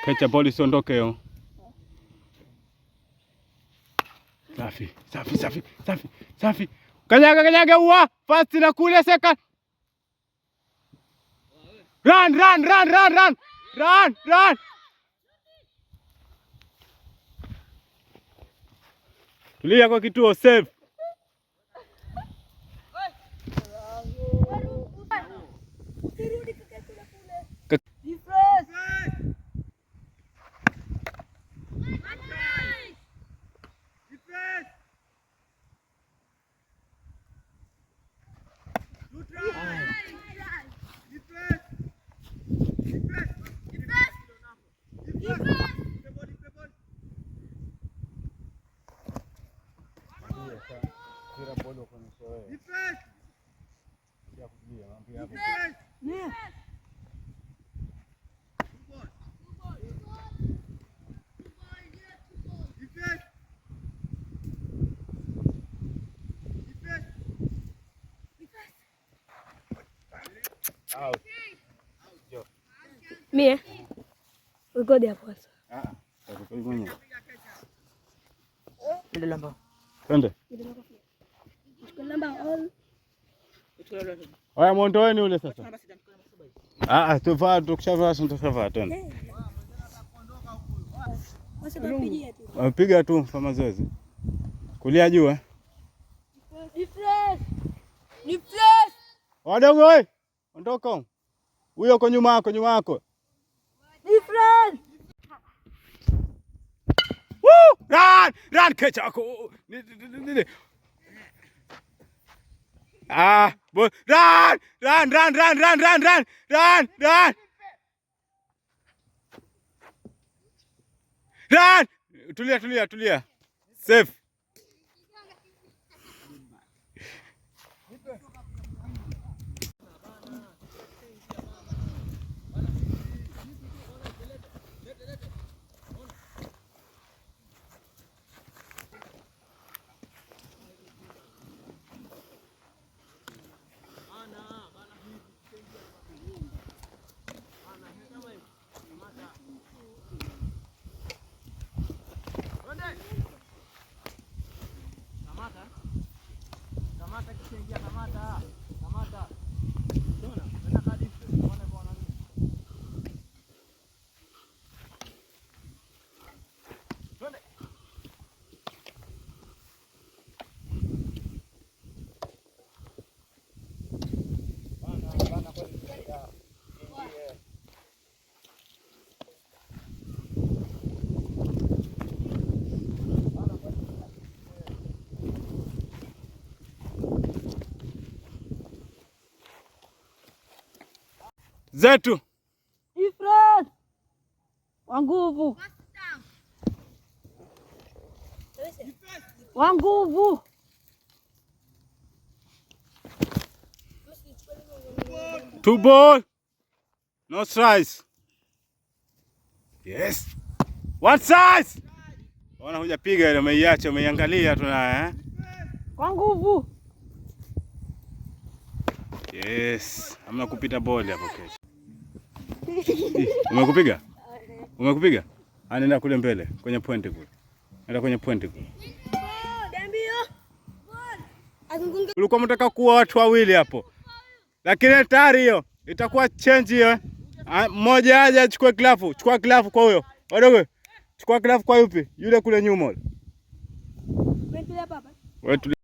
Kecha boli siondoke yo. Safi, safi, safi, safi, safi. Kanyaga uwa. Fast na kule second. Run. Run. Tulia kwa kituo, save. Mie ukodi hapo sasa. Tutakupeleka mwenyewe. Ndio namba. Twende. Ndio namba all. Haya, muondoeni ule sasa. Tuvaa tukishavaa tunatavaa twende. Piga tu kwa mazoezi. Kulia juu Defense. Wadogo wewe. Ondoka. Huyo uko nyuma yako. Defense. Woo! Run kecha ako. Run. Tulia. Safe. Zetu. Ifrad. Wanguvu. Two ball. No size. Yes. What size? Ona hujapiga ile, umeiacha, umeiangalia tu na Kwa nguvu. Yes. Hamna kupita ball hapo kesho. Umekupiga? Anaenda kule mbele kwenye point kule. Nenda kwenye point kule. Ulikuwa mtaka kuwa watu wawili hapo. Lakini tayari hiyo itakuwa change hiyo. Mmoja aje achukue glavu. Chukua glavu kwa huyo. Wadogo. Chukua glavu kwa yupi? Yule kule nyuma. Wewe